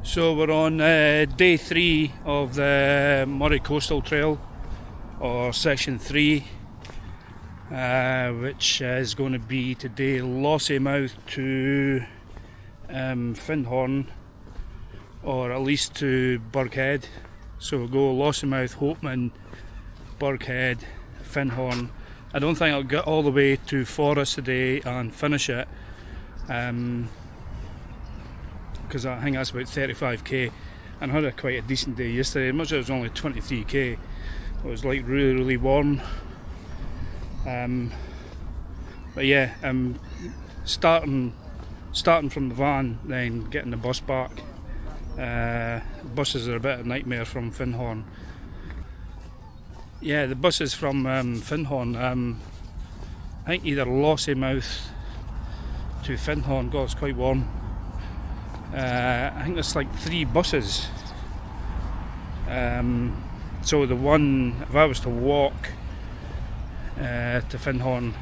So we're on day 3 of the Moray Coastal Trail, or section 3, which is going to be today Lossiemouth to Findhorn, or at least to Burghead. So we'll go Lossiemouth, Hopeman, Burghead, Findhorn. I don't think I'll get all the way to Forest today and finish it, because I think that's about 35k, and I had quite a decent day yesterday. Much as it was only 23k, it was like really warm. But yeah, I'm starting from the van, then getting the bus back. Buses are a bit of a nightmare from Findhorn. Yeah, the buses from Findhorn, I think either Lossiemouth to Findhorn. God, it's quite warm. I think there's like 3 buses. So the one, if I was to walk to Findhorn,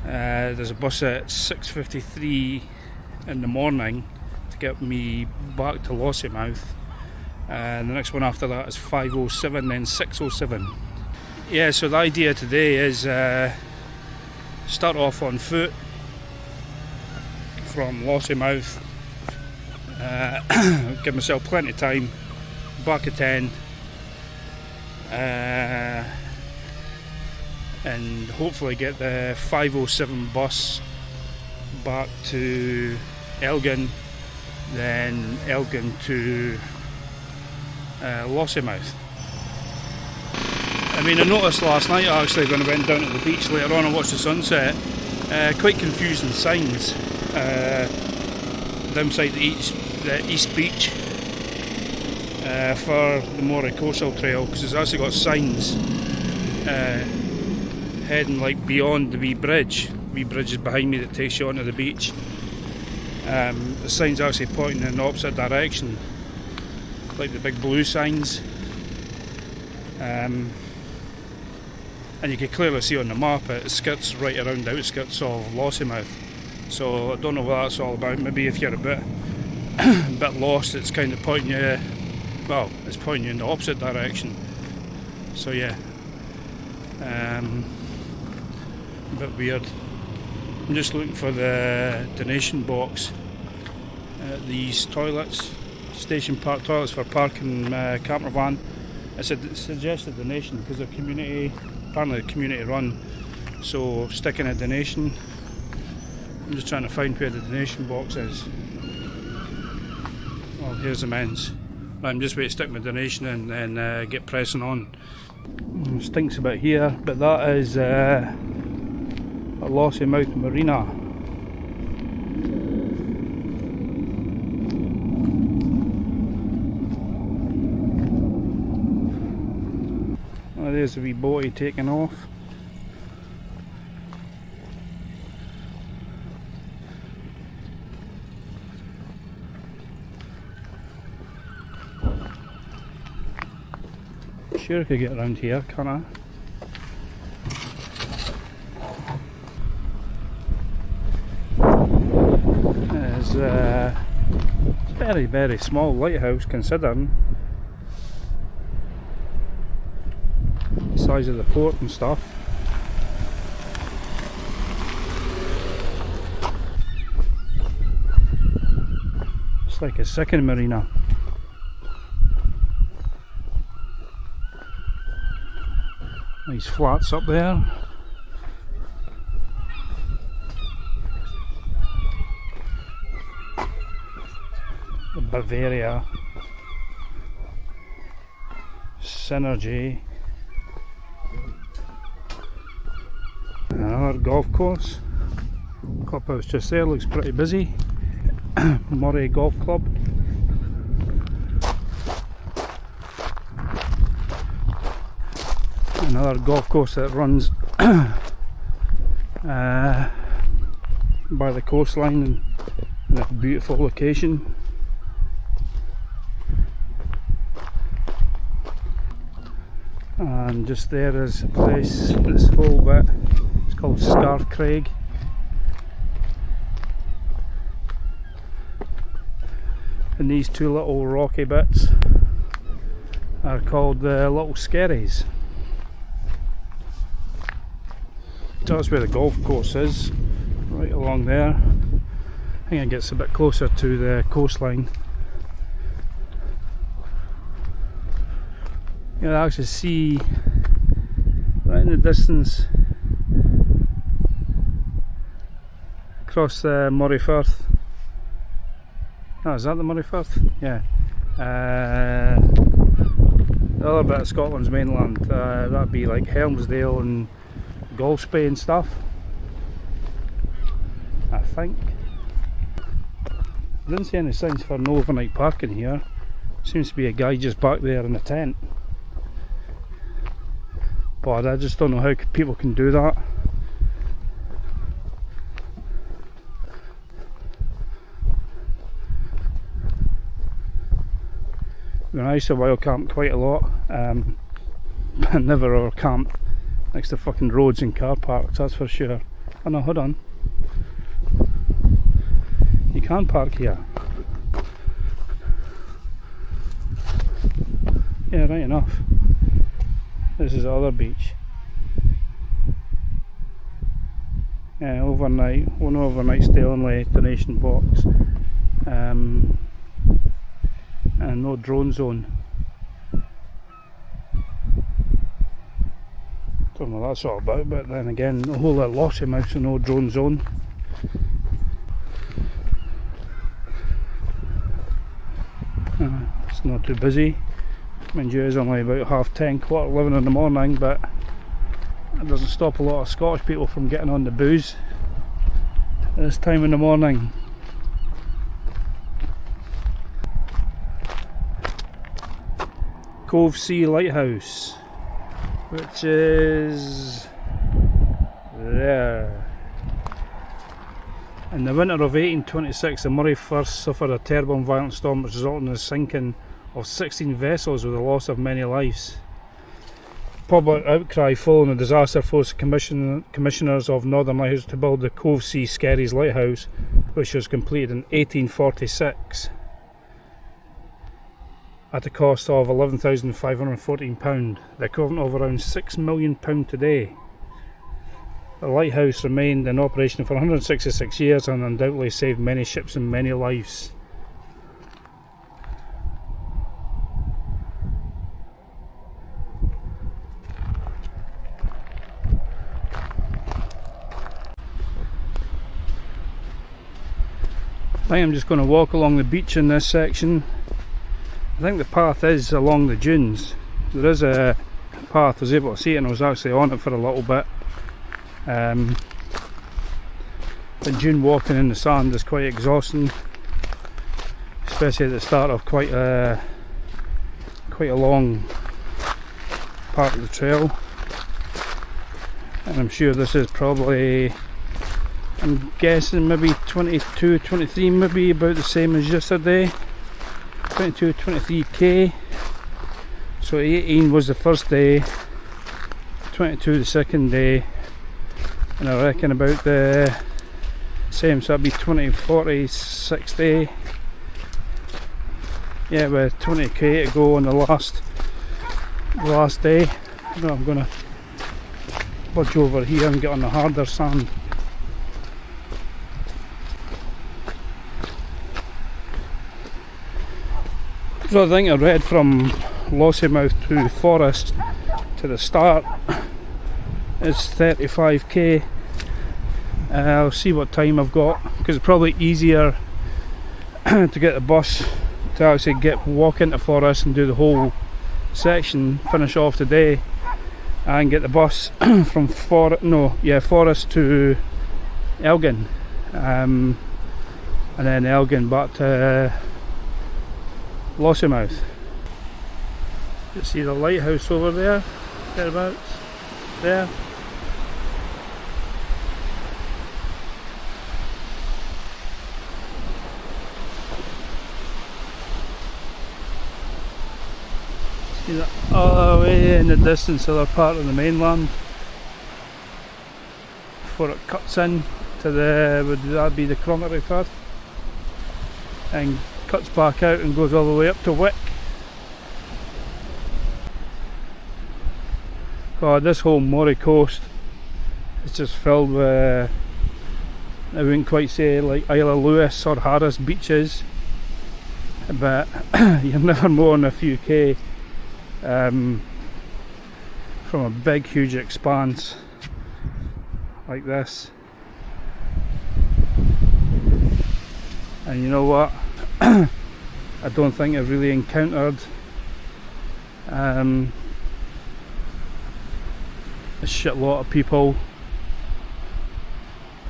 there's a bus at 6:53 in the morning to get me back to Lossiemouth, and the next one after that is 5:07, then 6:07. Yeah, so the idea today is start off on foot from Lossiemouth, give myself plenty of time, back at 10, and hopefully get the 5:07 bus back to Elgin, then Elgin to Lossiemouth. I mean, I noticed last night actually when I went down to the beach later on and watched the sunset, quite confusing signs downside the east beach for the Moray Coastal Trail, because it's actually got signs heading like beyond the wee bridge. Wee bridge is behind me that takes you onto the beach. The signs actually pointing in the opposite direction, like the big blue signs. And you can clearly see on the map it skirts right around the outskirts of Lossiemouth. So I don't know what that's all about. Maybe if you're a bit lost, it's kind of pointing you, well, it's pointing you in the opposite direction. So yeah, a bit weird. I'm just looking for the donation box at these toilets, station park toilets for parking camper van. It's a suggested donation because they're apparently community run, so stick in a donation. I'm just trying to find where the donation box is. Well, here's the men's. I'm just waiting to stick my donation in and then get pressing on. It stinks a bit here, but that is a Lossiemouth Marina. Oh, there's the wee boaty taking off. Sure I could get around here, can't I? It's a very small lighthouse considering the size of the port and stuff. It's like a second marina. Nice flats up there. The Bavaria, Synergy, another golf course. Clubhouse just there looks pretty busy. Moray Golf Club. Another golf course that runs by the coastline in a beautiful location. And just there is a place, this whole bit, it's called Scarf Craig. And these two little rocky bits are called the little skerries. So that's where the golf course is, right along there. I think it gets a bit closer to the coastline. You can actually see right in the distance across the Moray Firth. Oh, is that the Moray Firth? Yeah. The other bit of Scotland's mainland, that'd be like Helmsdale and Galway and stuff, I think. I didn't see any signs for no overnight parking here. Seems to be a guy just back there in a tent. But I just don't know how people can do that. When I used to wild camp quite a lot, I never ever camped next to fucking roads and car parks, that's for sure. Oh no, hold on. You can park here. Yeah, right enough. This is the other beach. Yeah, overnight, one overnight stay only donation box. And no drone zone. Don't know what that's all about, but then again, the whole of Lossiemouth and no drone zone. It's not too busy. Mind you, it's only about 10:30, 11 in the morning, but it doesn't stop a lot of Scottish people from getting on the booze at this time in the morning. Cove Sea Lighthouse, which is there. In the winter of 1826, the Moray Firth suffered a terrible and violent storm which resulted in the sinking of 16 vessels with the loss of many lives. Public outcry following the disaster forced commissioners of Northern Lighthouse to build the Cove Sea Skerries Lighthouse, which was completed in 1846 at a cost of £11,514, the equivalent of around £6 million today. The lighthouse remained in operation for 166 years and undoubtedly saved many ships and many lives. I think I'm just going to walk along the beach in this section. I think the path is along the dunes. There is a path, I was able to see it and I was actually on it for a little bit. The dune walking in the sand is quite exhausting, especially at the start of quite a long part of the trail. And I'm sure this is probably, I'm guessing maybe 22, 23, maybe about the same as yesterday. 22, 23k. So 18 was the first day, 22 the second day, and I reckon about the same, so that'd be 20, 46 day. Yeah, with 20k to go on the last day. No, I'm gonna budge over here and get on the harder sand. So I think I read from Lossiemouth to Forest to the start is 35k. I'll see what time I've got, because it's probably easier to get the bus to actually walk into Forest and do the whole section, finish off today, and get the bus from Forest to Elgin, and then Elgin back to Lossiemouth. You see the lighthouse over there, thereabouts, there. See that all the way in the distance, other part of the mainland, before it cuts in to the, would that be the Moray Firth? and cuts back out and goes all the way up to Wick. God, this whole Moray coast is just filled with, I wouldn't quite say like Isle of Lewis or Harris beaches, but you're never more than a few K from a big huge expanse like this. And you know what, I don't think I've really encountered a shit lot of people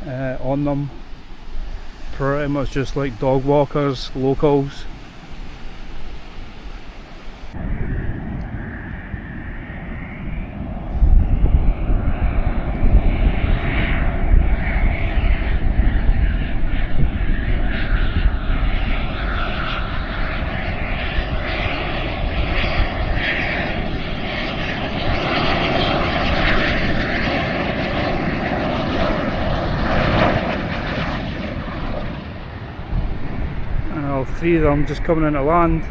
on them. Pretty much just like dog walkers, locals. Three of them just coming into land.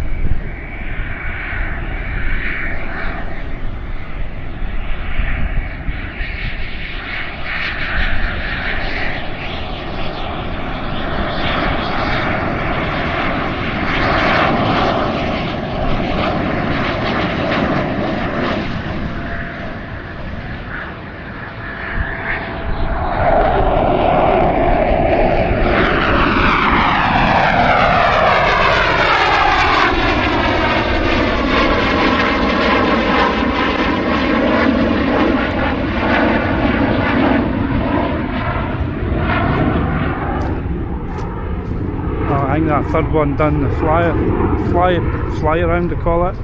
I think that third one done the fly around to call it.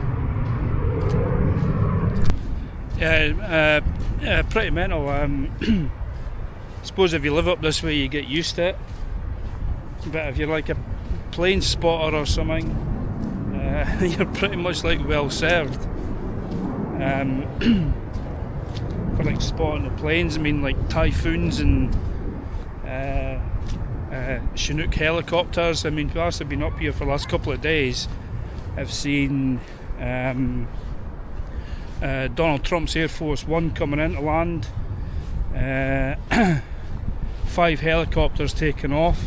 Yeah, pretty mental. I suppose if you live up this way you get used to it, but if you're like a plane spotter or something, you're pretty much like well served. For like spotting the planes, I mean like typhoons and Chinook helicopters. I mean, whilst I've been up here for the last couple of days, I've seen Donald Trump's Air Force One coming into land, 5 helicopters taken off,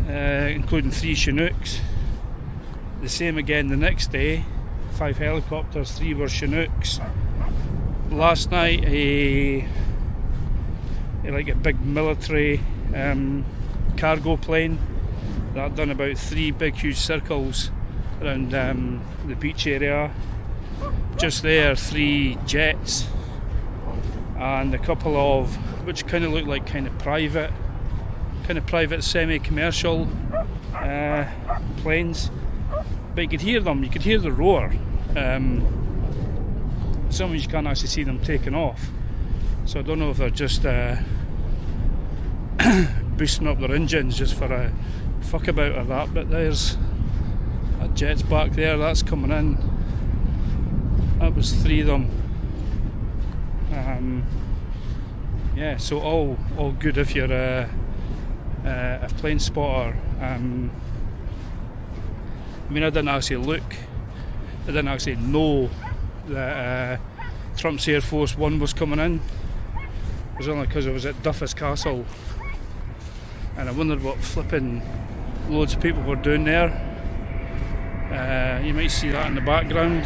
including 3 Chinooks. The same again the next day, 5 helicopters, 3 were Chinooks. Last night like a big military cargo plane that done about 3 big huge circles around the beach area. Just there, 3 jets and a couple of, which kind of look like kind of private semi-commercial planes, but you could hear them, you could hear the roar. Sometimes you can't actually see them taking off, so I don't know if they're just boosting up their engines just for a fuck about or that. But there's that jet's back there, that's coming in. That was 3 of them. Yeah, so all good if you're a plane spotter. I mean, I didn't actually look, I didn't actually know that Trump's Air Force One was coming in. It was only because I was at Duffus Castle and I wondered what flipping loads of people were doing there. You might see that in the background.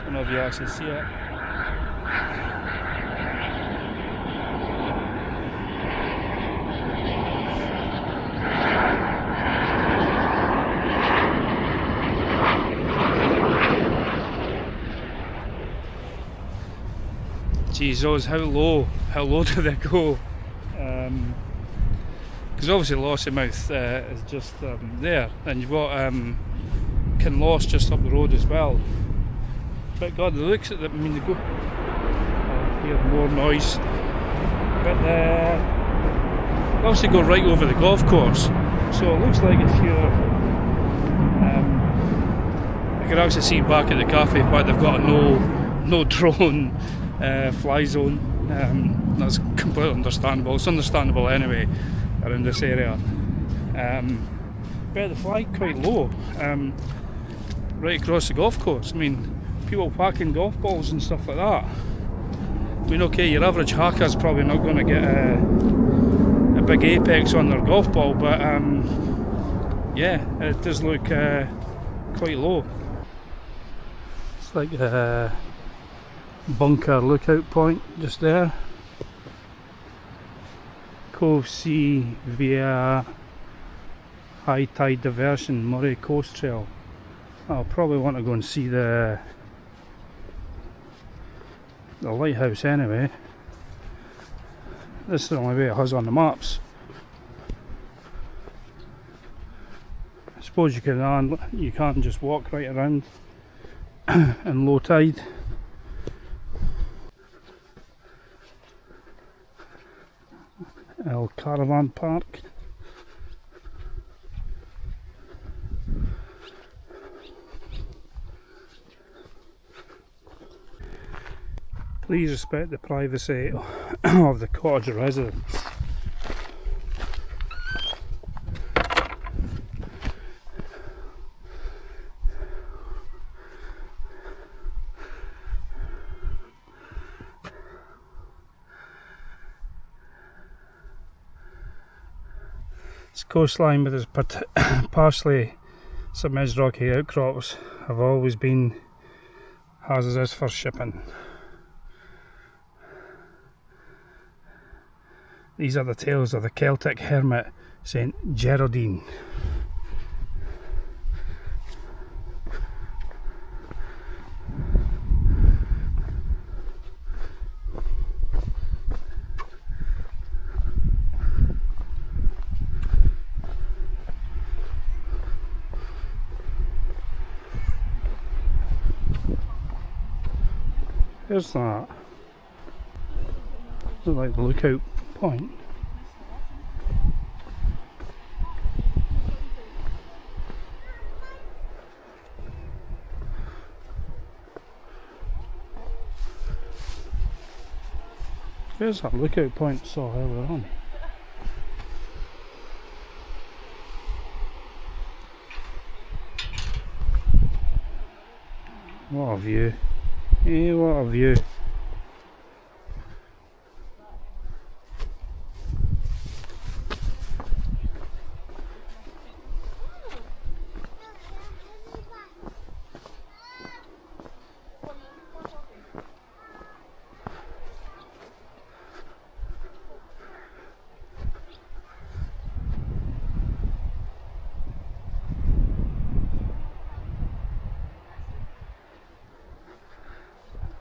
Don't know if you actually see it. Geez, those, how low do they go? Because obviously Lossiemouth is just there, and you've got Kinloss just up the road as well. But God, the looks at them, I mean, they go. I'll hear more noise, but they obviously go right over the golf course. So it looks like if you're, I can actually see back at the cafe, but they've got a no drone fly zone. That's completely understandable. It's understandable anyway around this area. But the flag quite low, right across the golf course. I mean, people packing golf balls and stuff like that. I mean, okay, your average hacker's probably not going to get a big apex on their golf ball, but yeah, it does look quite low. It's like a bunker lookout point just there. Cove C via high tide diversion, Moray Coast Trail. I'll probably want to go and see the lighthouse anyway. This is the only way it has on the maps. I suppose you can't just walk right around in low tide. El Caravan Park. Please respect the privacy of the cottage residents. This coastline with its partially submerged rocky outcrops have always been hazardous for shipping. These are the tales of the Celtic hermit Saint Geraldine. Here's that. Looks like the lookout point. There's that lookout point I saw earlier on. What a view. Hey, what a view.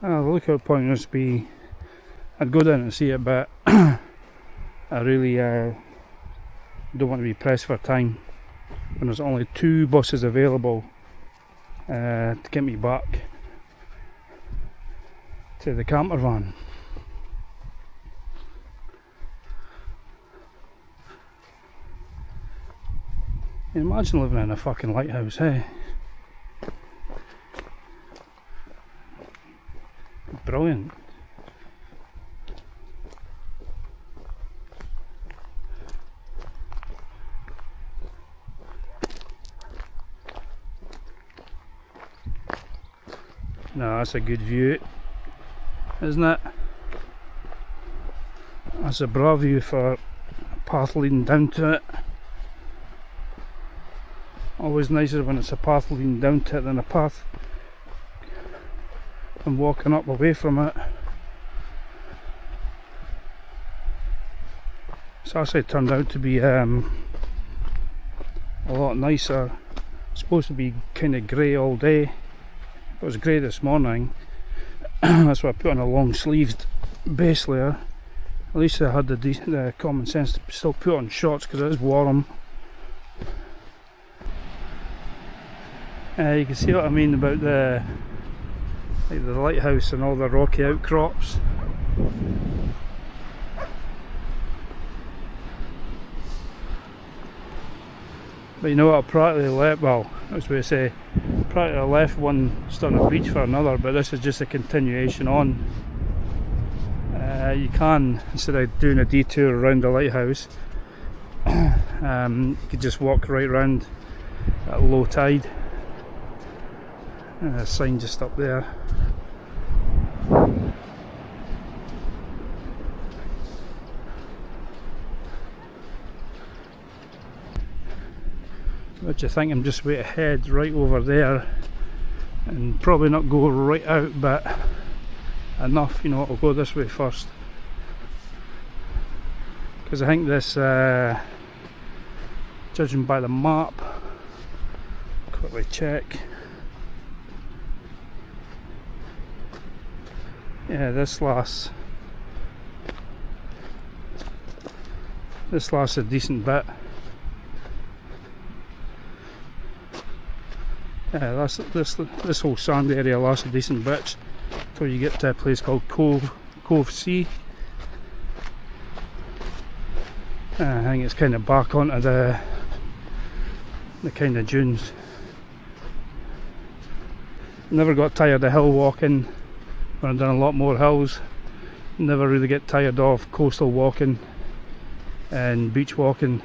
The lookout point must be, I'd go down and see it, but I really don't want to be pressed for time when there's only 2 buses available to get me back to the camper van. Imagine living in a fucking lighthouse, hey? Brilliant. No, that's a good view, isn't it? That's a bra view for a path leading down to it. Always nicer when it's a path leading down to it than a path and walking up away from it. It's actually turned out to be a lot nicer. It's supposed to be kind of grey all day. It was grey this morning. That's why I put on a long sleeved base layer. At least I had the common sense to still put on shorts because it is warm. You can see what I mean about the lighthouse and all the rocky outcrops. But you know what, I practically left, well, I was going to say, practically left one starting to reach for another, but this is just a continuation on. you can, instead of doing a detour around the lighthouse, you could just walk right round at low tide. A sign just up there. Which I think I'm just way ahead right over there, and probably not go right out, but enough, you know, I'll go this way first, because I think this, judging by the map, quickly check, yeah, this lasts a decent bit. Yeah, this whole sand area lasts a decent bit till you get to a place called Cove Sea. I think it's kind of back onto the kind of dunes. Never got tired of hill walking when I've done a lot more hills. Never really get tired of coastal walking and beach walking.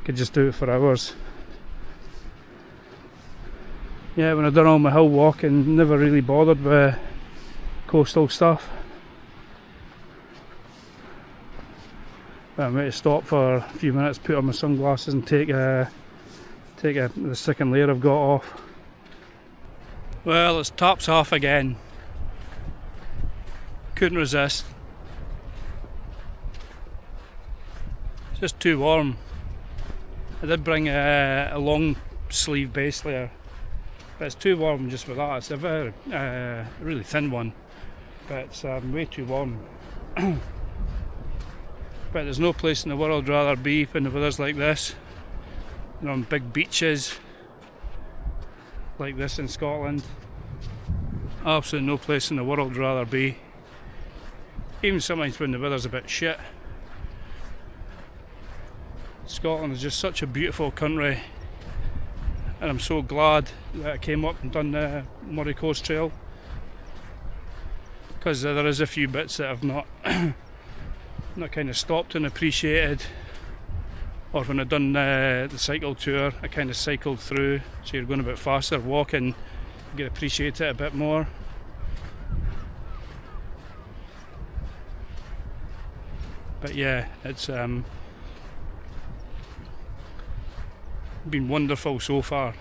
Could just do it for hours. Yeah, when I've done all my hill walking, never really bothered with coastal stuff. But I might stop for a few minutes, put on my sunglasses and take the second layer I've got off. Well, it's tops off again. Couldn't resist. It's just too warm. I did bring a long sleeve base layer, but it's too warm just for that. It's a very really thin one, but it's way too warm. But there's no place in the world I'd rather be when the weather's like this. You know, on big beaches like this in Scotland. Absolutely no place in the world I'd rather be. Even sometimes when the weather's a bit shit. Scotland is just such a beautiful country, and I'm so glad that I came up and done the Moray Coast Trail, because there is a few bits that I've not kind of stopped and appreciated, or when I've done the cycle tour I kind of cycled through, so you're going a bit faster, walking, you can appreciate it a bit more. But yeah, it's been wonderful so far.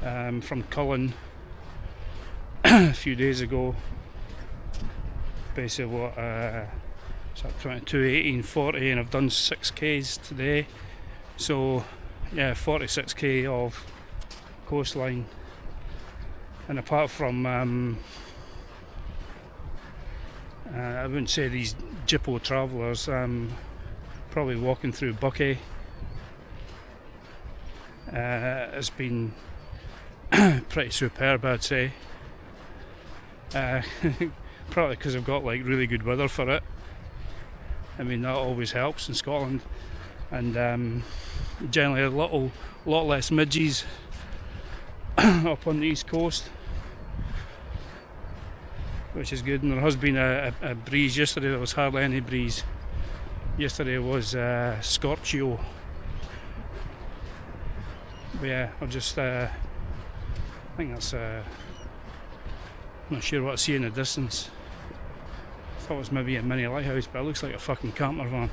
From Cullen a few days ago, basically what so 22, 18, 40, and I've done 6k's today, so yeah, 46k of coastline. And apart from I wouldn't say these Jippo travellers, probably walking through Buckie, it's been pretty superb, I'd say. Probably because I've got like really good weather for it. I mean, that always helps in Scotland, and generally a lot less midges up on the east coast, which is good. And there has been a breeze. Yesterday there was hardly any breeze. Yesterday was Scorchio. But yeah, I'll just I think that's I'm not sure what I see in the distance. I thought it was maybe a mini lighthouse, but it looks like a fucking camper van.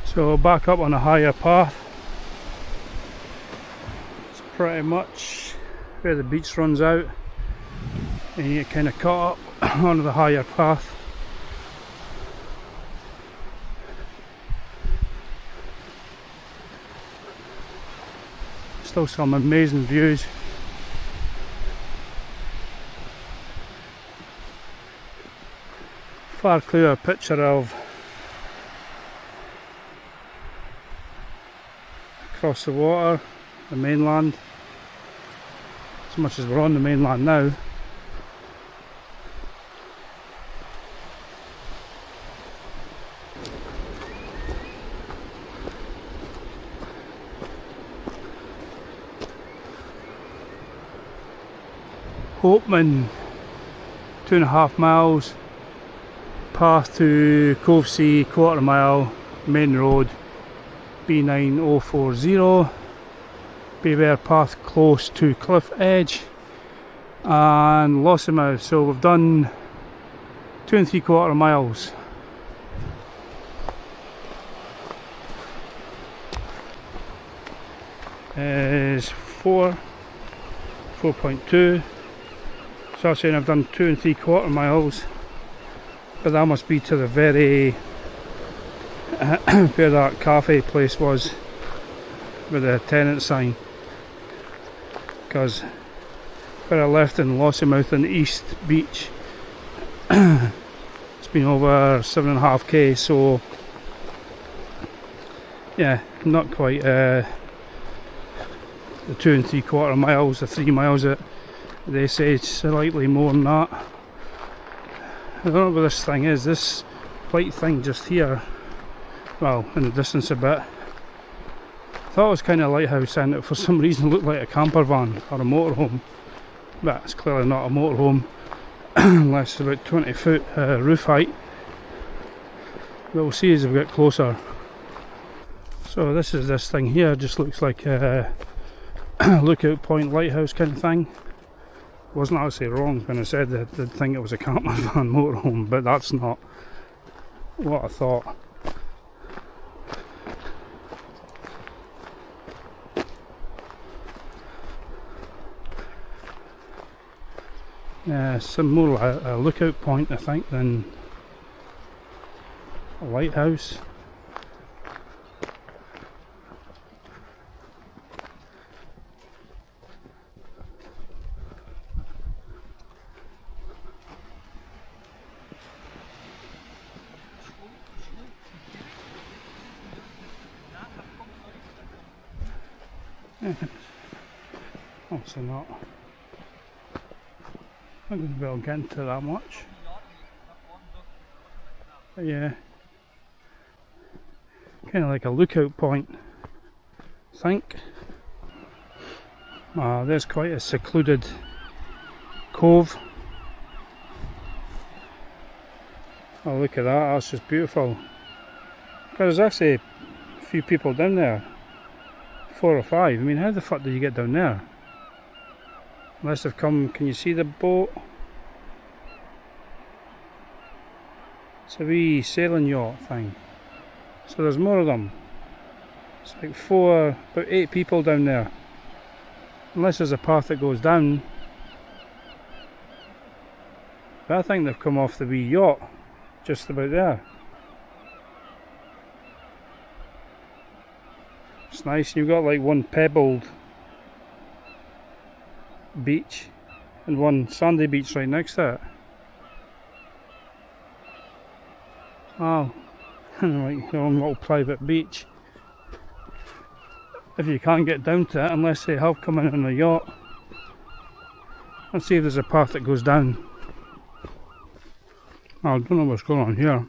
So back up on a higher path. It's pretty much where the beach runs out, and you get kind of caught up onto the higher path. Still some amazing views. Far clearer picture of across the water, the mainland, as much as we're on the mainland now. Hopeman 2.5 miles, path to Cove Sea, 1/4 mile, main road B9040, Beware path close to Cliff Edge, and Lossiemouth. So we've done 2 3/4 miles. Is 4.2. So I'm saying I've done 2 3/4 miles, but that must be to the very where that cafe place was with the tenant sign, because where I left in Lossiemouth and East Beach it's been over 7.5 k, so yeah, not quite the 2 3/4 miles, the 3 miles that they say, it's slightly more than that. I don't know what this thing is, this white thing just here, well, in the distance a bit. I thought it was kind of lighthouse, and it for some reason looked like a camper van or a motorhome, but it's clearly not a motorhome unless it's about 20 foot roof height, but we'll see as we get closer. So this is this thing here, just looks like a lookout point lighthouse kind of thing. Wasn't actually wrong when I said that I'd think it was a camper van motorhome, but that's not what I thought. Yeah, some more like a lookout point I think than a lighthouse. Also not. I'm going to be able to get into that much. But yeah, kind of like a lookout point, I think. There's quite a secluded cove. Oh, look at that, that's just beautiful. There's actually a few people down there. 4 or 5. I mean, how the fuck do you get down there? Unless they've come, can you see the boat? It's a wee sailing yacht thing. So there's more of them. It's like 4, about 8 people down there. Unless there's a path that goes down. But I think they've come off the wee yacht, just about there. It's nice, you've got like one pebbled beach and one sandy beach right next to it. Wow, like your own little private beach. If you can't get down to it unless they have come in on a yacht. Let's see if there's a path that goes down. I don't know what's going on here.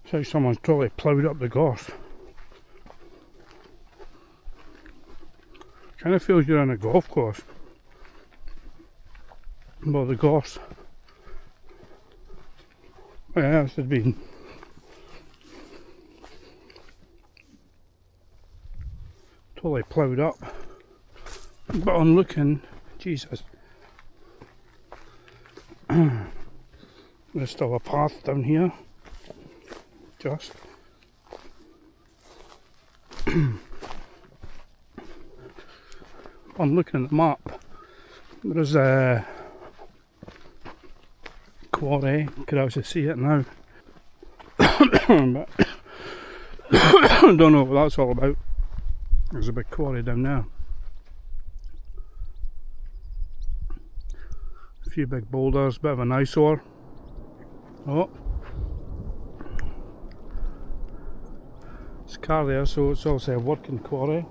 It's like someone's totally ploughed up the gorse. Kind of feels you're on a golf course. Well, the gorse. Oh yeah, this has been totally ploughed up. But on looking, Jesus. There's still a path down here. Just. I'm looking at the map. There's a quarry. Could actually see it now. But I don't know what that's all about. There's a big quarry down there. A few big boulders, bit of an eyesore. Oh. It's a car there, so it's also a working quarry.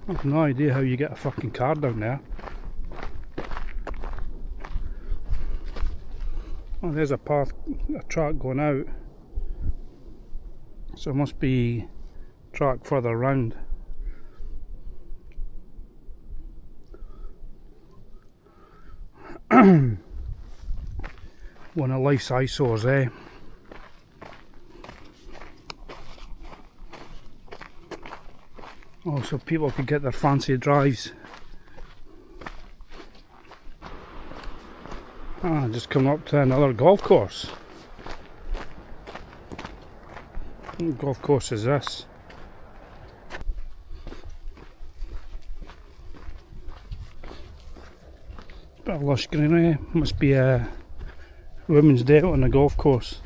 I have no idea how you get a fucking car down there. Oh, there's a path, a track going out. So it must be track further round. One of life's eyesores, eh? Oh, so people could get their fancy drives. Ah, just come up to another golf course. What golf course is this? Bit of lush greenery. Must be a women's day on the golf course.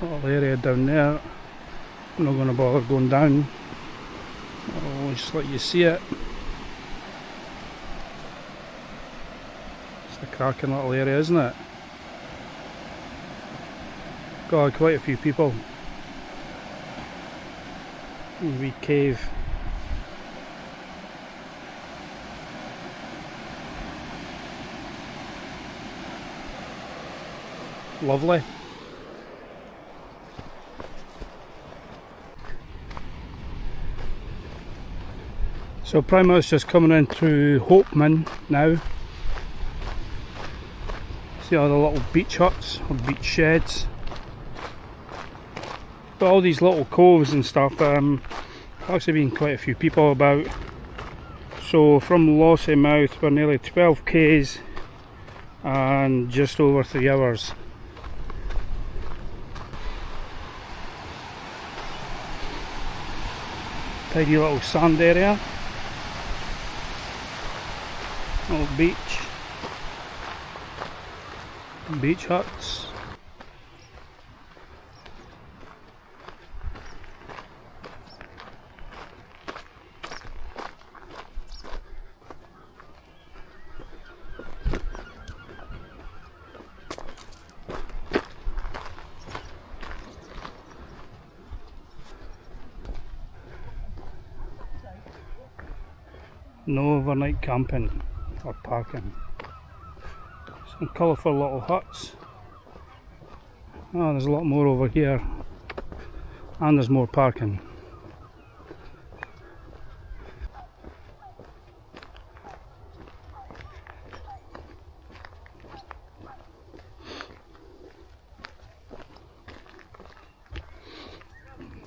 Little area down there. I'm not going to bother going down. I'll just let you see it. It's a cracking little area, isn't it? God, quite a few people. Wee cave. Lovely. So pretty much just coming in through Hopeman now. See all the little beach huts or beach sheds. Got all these little coves and stuff. Actually been quite a few people about. So from Lossiemouth we're nearly 12 k's and just over 3 hours. Tidy little sand area. Little beach huts. No overnight camping or parking. Some colourful little huts. Oh, there's a lot more over here, and there's more parking.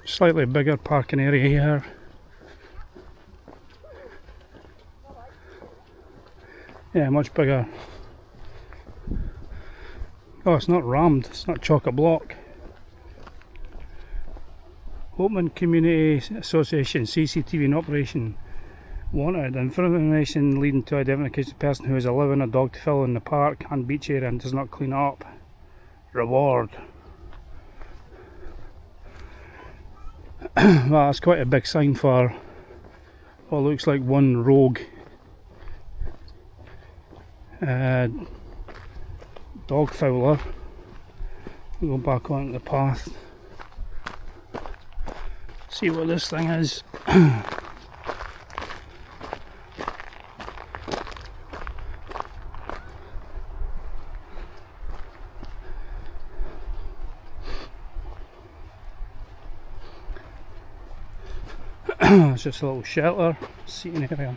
Slightly bigger parking area here. Yeah, much bigger. Oh, it's not rammed, it's not chock-a-block. Hopeman Community Association, CCTV in operation. Wanted information leading to identification of the person who is allowing a dog to fill in the park and beach area and does not clean up. Reward. Well, that's quite a big sign for what looks like one rogue dog fouler. We'll go back onto the path. See what this thing is. It's just a little shelter, seating area.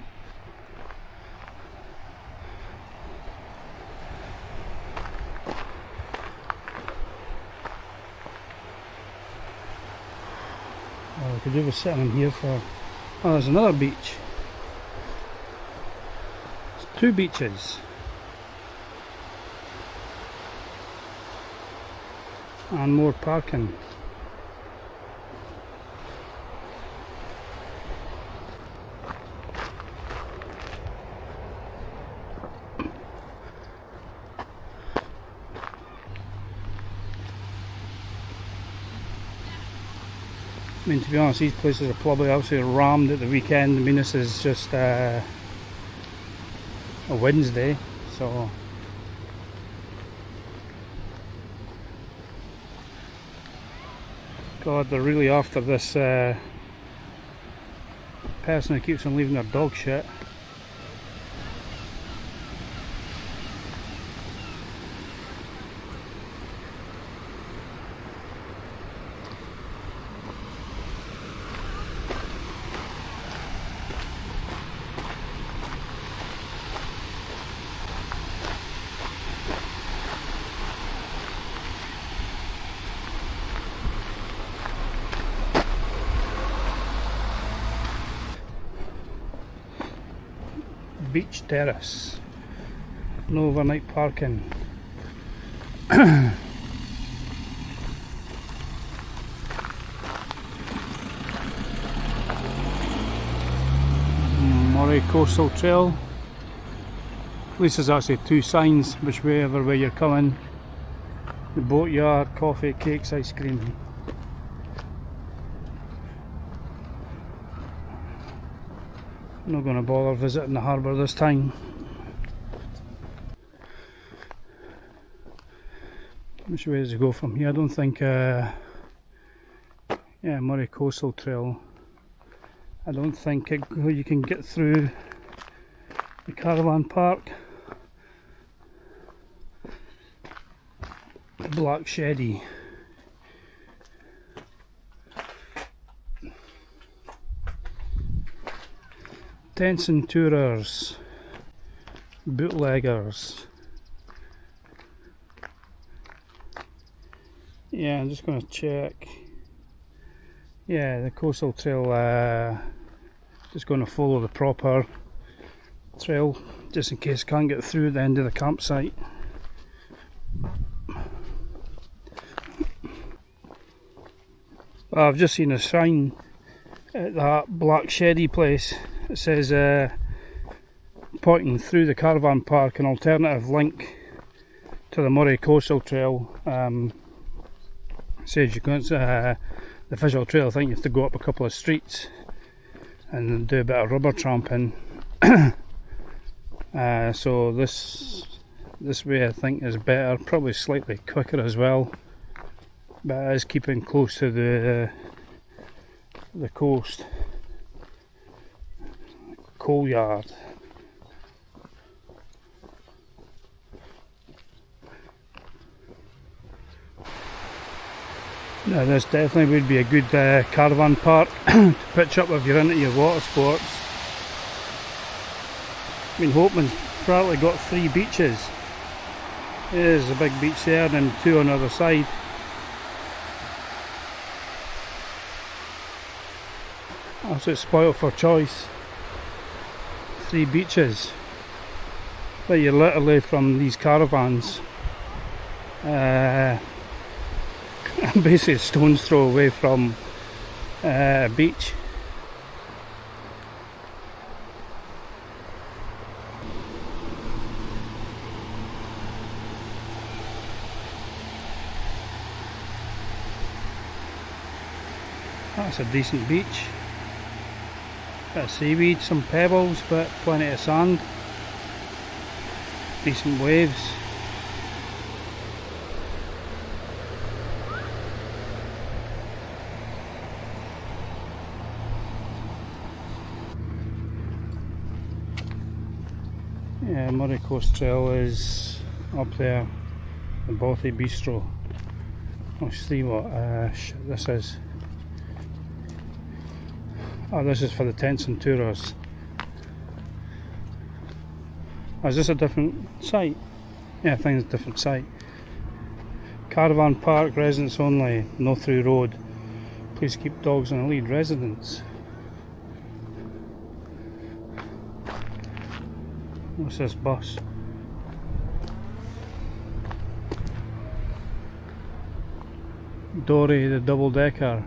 Oh, we could do with sitting in here for... Oh, there's another beach. There's 2 beaches. And more parking. I mean, to be honest, these places are probably absolutely rammed at the weekend. I mean, this is just a Wednesday, so God, they're really after this person who keeps on leaving their dog shit. beach terrace. No overnight parking. Moray Coastal Trail. At least there's actually two signs whichever way you're coming. The boatyard, coffee, cakes, ice cream. I'm not going to bother visiting the harbour this time. Which way does it go from here? I don't think, yeah, Moray Coastal Trail. I don't think you can get through the caravan park. Black Sheddy. Tents and tourers. Bootleggers. Yeah, I'm just going to check. Yeah, the coastal trail, just going to follow the proper trail just in case I can't get through the end of the campsite. I've just seen a sign at that Black Sheddy place. It says pointing through the caravan park, an alternative link to the Moray Coastal Trail. Says you can the visual trail. I think you have to go up a couple of streets and do a bit of rubber tramping. So this way I think is better, probably slightly quicker as well, but it is keeping close to the coast. Coal yard. Now this definitely would be a good caravan park to pitch up if you're into your water sports. I mean, Hopeman's probably got 3 beaches. There's a big beach there and then 2 on the other side. Also it's spoiled for choice. 3 beaches. But you're literally from these caravans. Basically a stone's throw away from a beach. That's a decent beach. Bit of seaweed, some pebbles, but plenty of sand. Decent waves. Yeah, Moray Coast Trail is up there, the Bothy Bistro. Let's see what this is. Oh, this is for the tents and tourers. Oh, is this a different site? Yeah, I think it's a different site. Caravan park, residents only, no through road. Please keep dogs on a lead, residents. What's this bus? Dory, the double decker.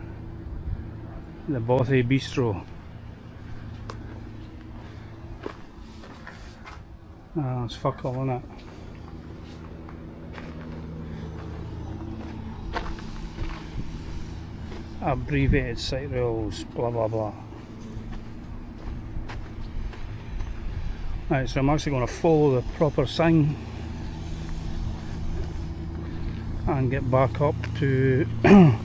The Bothy Bistro. Ah, it's fuck all, isn't it? Abbreviated site rules, blah blah blah. Right, so I'm actually going to follow the proper sign and get back up to the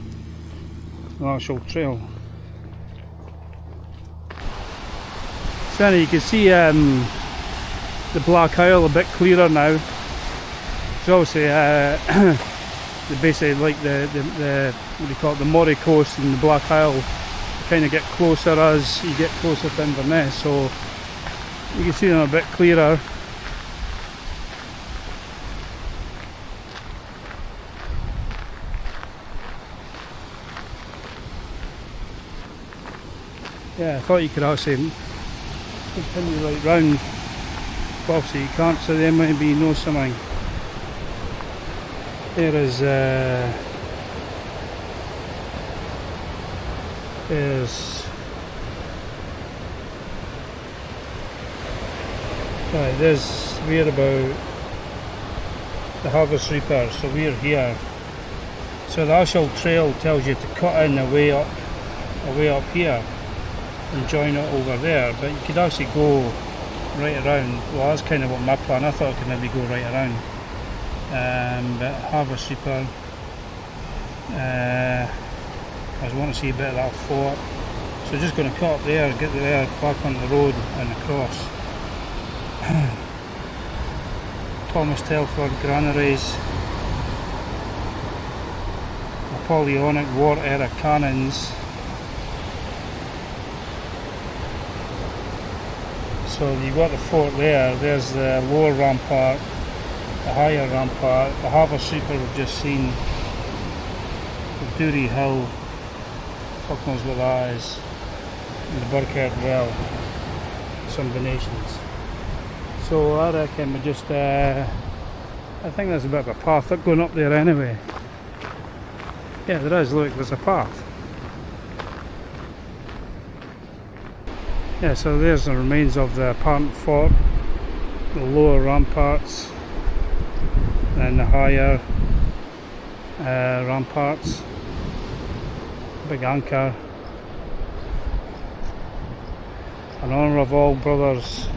actual trail. So you can see the Black Isle a bit clearer now. So obviously basically like the what do you call it, the Moray Coast and the Black Isle kind of get closer as you get closer to Inverness, so you can see them a bit clearer. Yeah, I thought you could actually continue right round above, so you can't, so there might be no something. There is right, we're about the Harvest Reaper, so we're here. So the actual trail tells you to cut in a way up here and join it over there, but you could actually go right around. Well, that's kind of what my plan, I thought I could maybe go right around, but Harvest Reaper, I was wanting to see a bit of that fort, so just going to cut up there, get there, back on the road and across. Thomas Telford granaries, Napoleonic war era cannons. So you've got the fort there, there's the lower rampart, the higher rampart, the Harvest Reaper we've just seen, the Dury Hill, fuck knows what that is, and the Burkhead Well, some Venations. So I reckon we just, I think there's a bit of a path going up there anyway. Yeah, there is, look, there's a path. Yeah, so there's the remains of the apparent fort, the lower ramparts, and then the higher ramparts, big anchor. In honour of all brothers,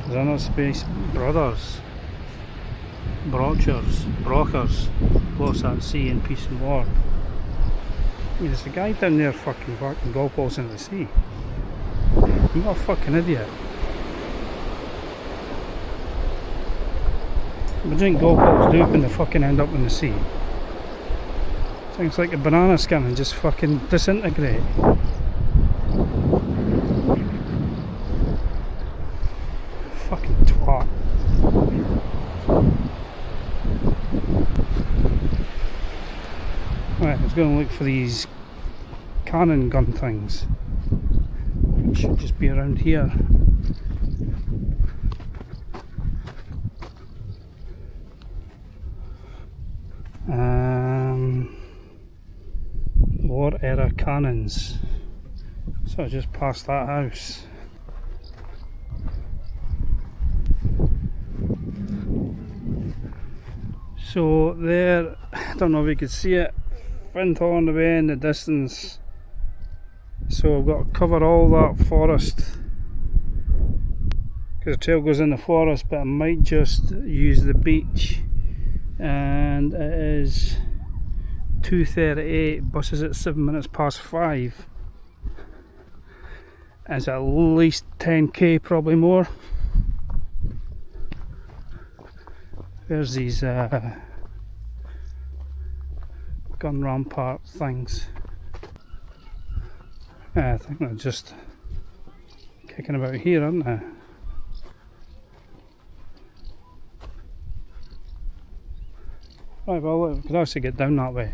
is there no space? Brothers, Brochers, lost at sea in peace and war. I mean, there's a guy down there fucking whacking golf balls into the sea. I'm not a fucking idiot. Imagine golf balls do when they fucking end up in the sea. Things like a banana skin and just fucking disintegrate. Fucking twat. Right, I was going to look for these cannon gun things. It should just be around here. War era cannons. So I just passed that house. So there, I don't know if you could see it, Findhorn away in the distance. So I've got to cover all that forest because the trail goes in the forest, but I might just use the beach. And it is 2:38, bus is at 7 minutes past 5. And it's at least 10k, probably more. There's these gun rampart things. I think they're just kicking about here, aren't they? Right, well look, we could actually get down that way.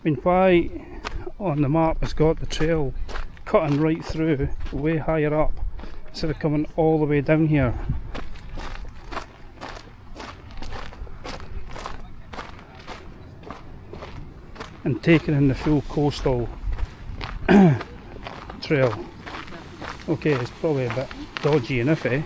I mean, why on the map it's got the trail cutting right through, way higher up, instead of coming all the way down here? And taking in the full coastal trail. Okay, it's probably a bit dodgy and iffy.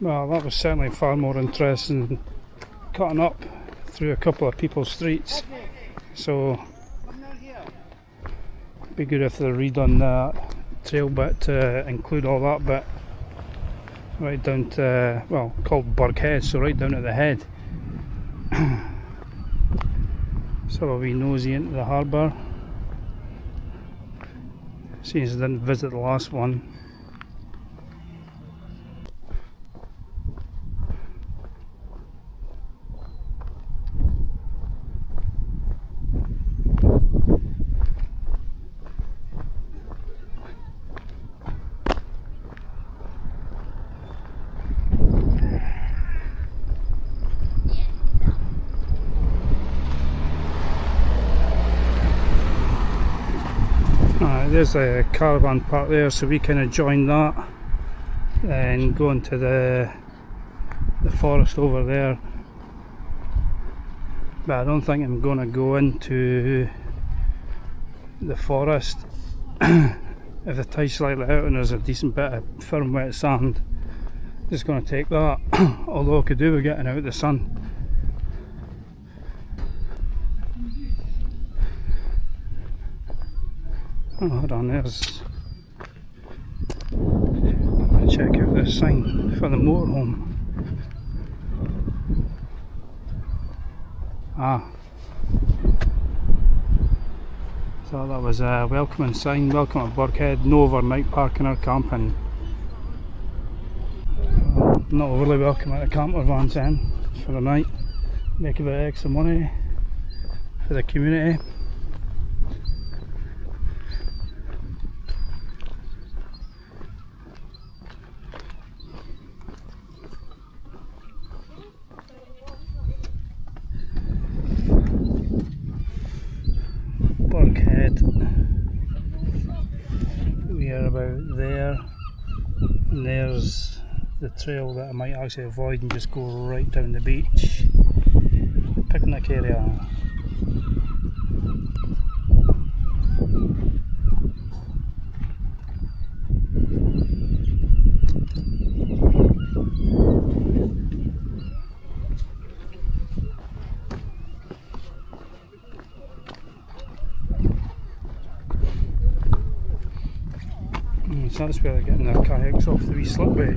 Well, that was certainly far more interesting than cutting up through a couple of people's streets. So it'd be good if they redone that trail bit to include all that bit right down to, well, called Burghead, so right down at the head. So a wee nosy into the harbour. Seems I didn't visit the last one. There's a caravan park there, so we kind of joined that and go into the forest over there. But I don't think I'm going to go into the forest if the tide's slightly out and there's a decent bit of firm wet sand. Just going to take that, although I could do with getting out of the sun. Oh, hold on, there's... check out this sign for the motorhome. Ah. So that was a welcoming sign, welcome to Burghead, no overnight parking or camping. Not overly welcome at the camper vans then, for the night. Make a bit of extra money for the community. Burghead. We are about there, and there's the trail that I might actually avoid and just go right down the beach. Picnic area. So that's where they're getting their kayaks off the wee slipway.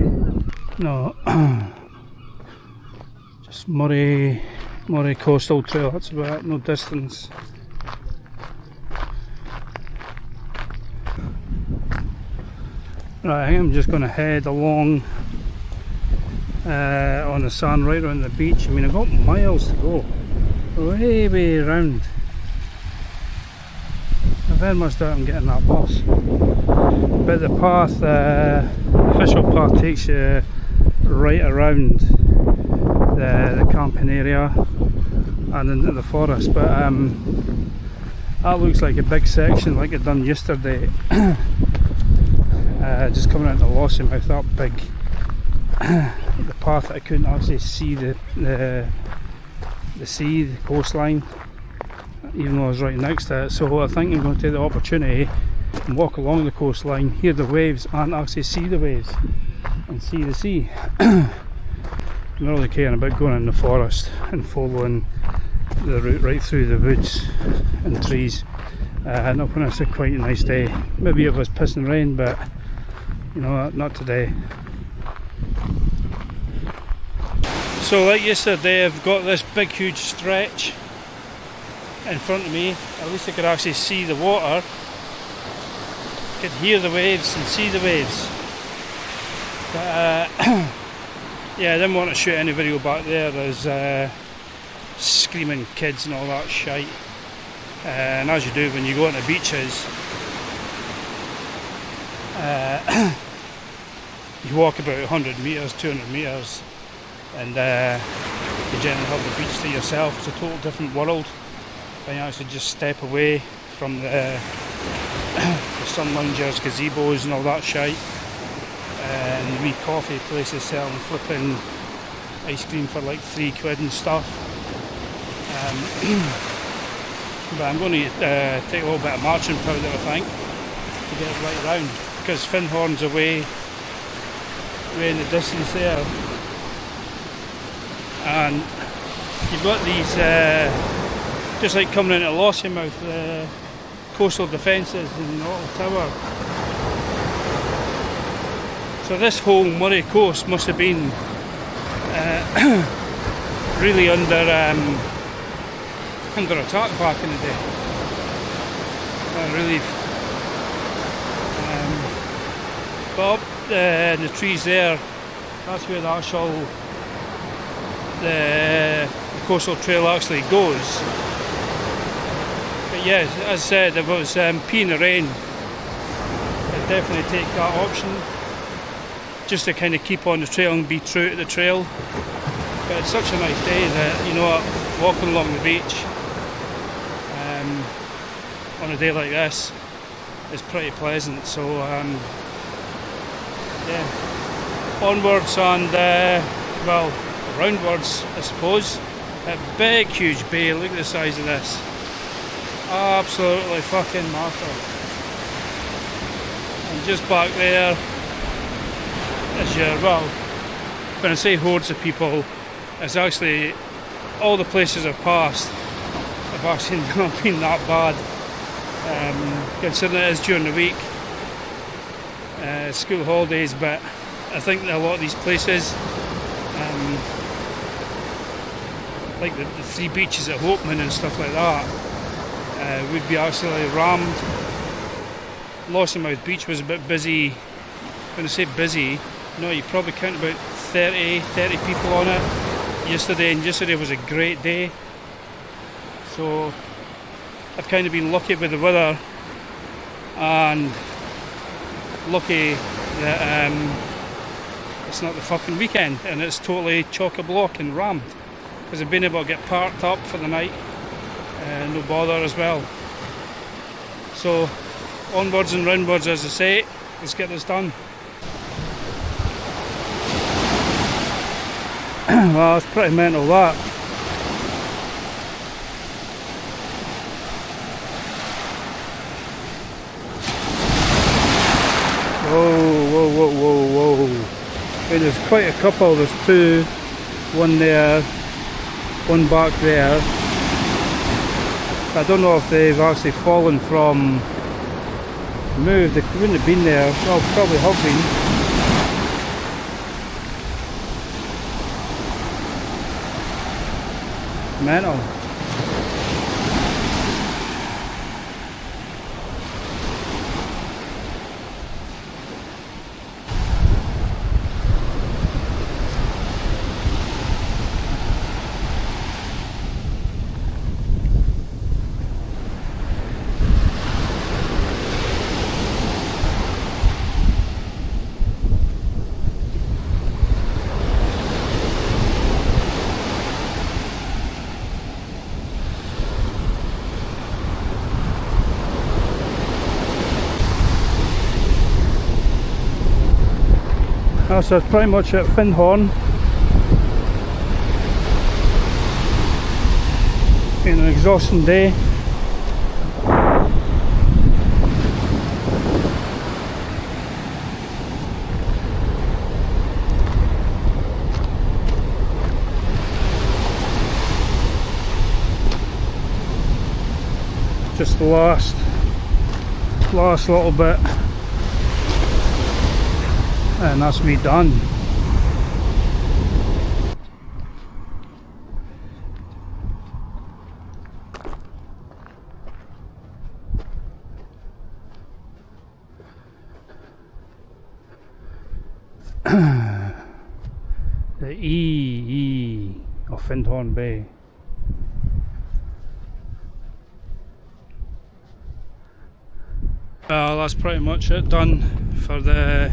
No, just Moray Coastal Trail, that's about it, no distance. Right, I think I'm just going to head along on the sand right around the beach. I mean, I've got miles to go, way around. I very much doubt I'm getting that bus. But the path, the official path takes you right around the camping area and into the forest. But that looks like a big section like it done yesterday. Just coming out of Lossiemouth, that big the path that I couldn't actually see the sea, the coastline, even though I was right next to it. So I think I'm going to take the opportunity and walk along the coastline, hear the waves and actually see the waves and see the sea. I'm not really caring about going in the forest and following the route right through the woods and trees. Not when it's a quite a nice day. Maybe it was pissing rain, but you know, not today. So like yesterday, I've got this big huge stretch in front of me. At least I could actually see the water, could hear the waves and see the waves. But yeah, I didn't want to shoot any video back there. There's screaming kids and all that shite. And as you do when you go on the beaches, you walk about 100 metres, 200 metres, and you generally have the beach to yourself. It's a total different world. And you actually just step away from the sun loungers, gazebos and all that shite, and wee coffee places selling flipping ice cream for like £3 and stuff. But I'm going to take a little bit of marching powder, I think, to get it right round, because Findhorn's away in the distance there. and you've got these, just like coming into Lossiemouth, coastal defences and the little tower. So this whole Moray coast must have been really under attack back in the day. Really. But up in the trees there, that's where the actual the coastal trail actually goes. But yes, as I said, if it was peeing the rain, I'd definitely take that option, just to kind of keep on the trail and be true to the trail. But it's such a nice day that, you know what, walking along the beach on a day like this is pretty pleasant. So yeah, onwards and well, roundwards I suppose. A big huge bay, look at the size of this, absolutely fucking massive. And just back there is your, well, when I say hordes of people, it's actually all the places I've passed have actually not been that bad, considering it is during the week, school holidays. But I think that a lot of these places, like the three beaches at Hopeman and stuff like that, would be absolutely rammed. Lossiemouth beach was a bit busy. When I say busy, no, you probably count about 30 people on it yesterday, and yesterday was a great day. So I've kind of been lucky with the weather, and lucky that it's not the fucking weekend and it's totally chock-a-block and rammed, because I've been able to get parked up for the night, no bother as well. So onwards and roundwards, as I say, let's get this done. Well, it's pretty mental that. Whoa. Okay, there's quite a couple, there's two, one there, one back there. I don't know if they've actually fallen from moved, they wouldn't have been there, well, probably have been. Mental. So it's pretty much at Findhorn. Been an exhausting day. Just the last little bit, and that's me done. The E of Findhorn Bay. Well, that's pretty much it done for the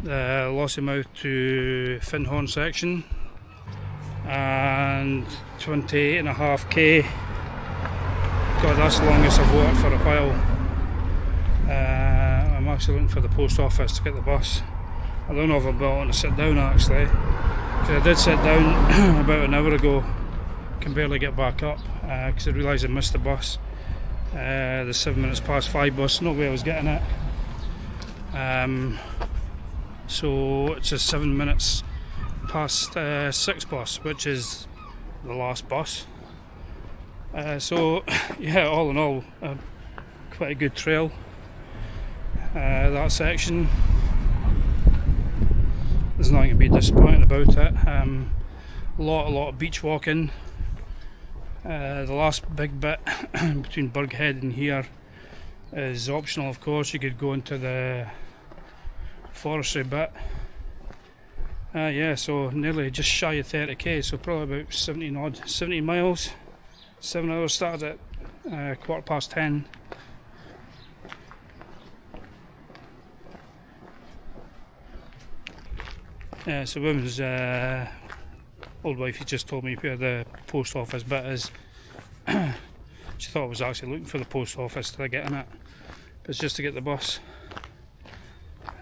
Lossiemouth to Findhorn section, and 28.5k. God, that's the longest I've walked for a while. I'm actually looking for the post office to get the bus. I don't know if I'll be able to sit down actually, because I did sit down about an hour ago, can barely get back up because I realised I missed the bus, the 5:07 bus, no way I was getting it. So it's just 7 minutes past 6 bus, which is the last bus. So yeah, all in all, quite a good trail, that section. There's nothing to be disappointed about it. A lot of beach walking. The last big bit between Burghead and here is optional, of course. You could go into the forestry bit. Yeah, so nearly just shy of 30k, so probably about 70 miles. 7 hours, started at 10:15. Yeah, so women's old wife, just told me where the post office bit is. She thought I was actually looking for the post office to get in it, but it's just to get the bus.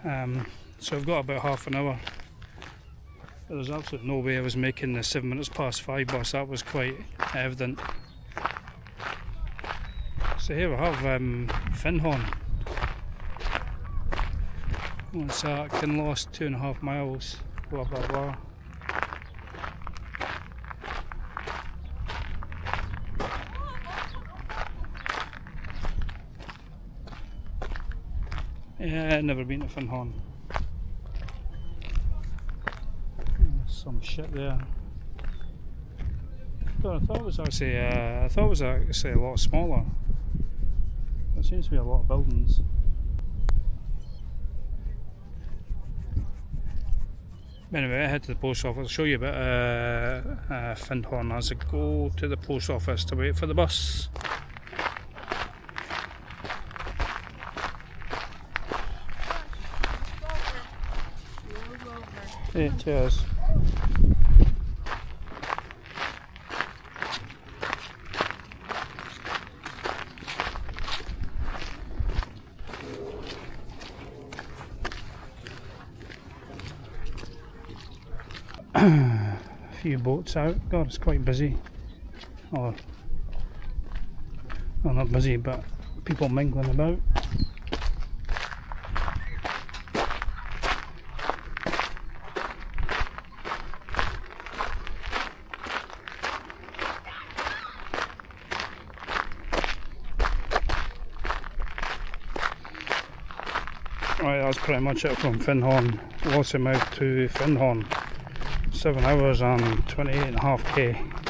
So I've got about half an hour. But there's absolutely no way I was making the 7 minutes past 5 bus. That was quite evident. So here we have Findhorn. What's that? Kinloss, 2.5 miles. Blah blah blah. Yeah, never been to Findhorn. Some shit there. I thought it was actually a lot smaller. There seems to be a lot of buildings. Anyway, I head to the post office. I'll show you a bit of Findhorn as I go to the post office to wait for the bus. Yeah, cheers. A few boats out. God, it's quite busy. Or, well, not busy, but people mingling about. Right, that's pretty much it from Findhorn, Lossiemouth to Findhorn. 7 hours and 28.5k.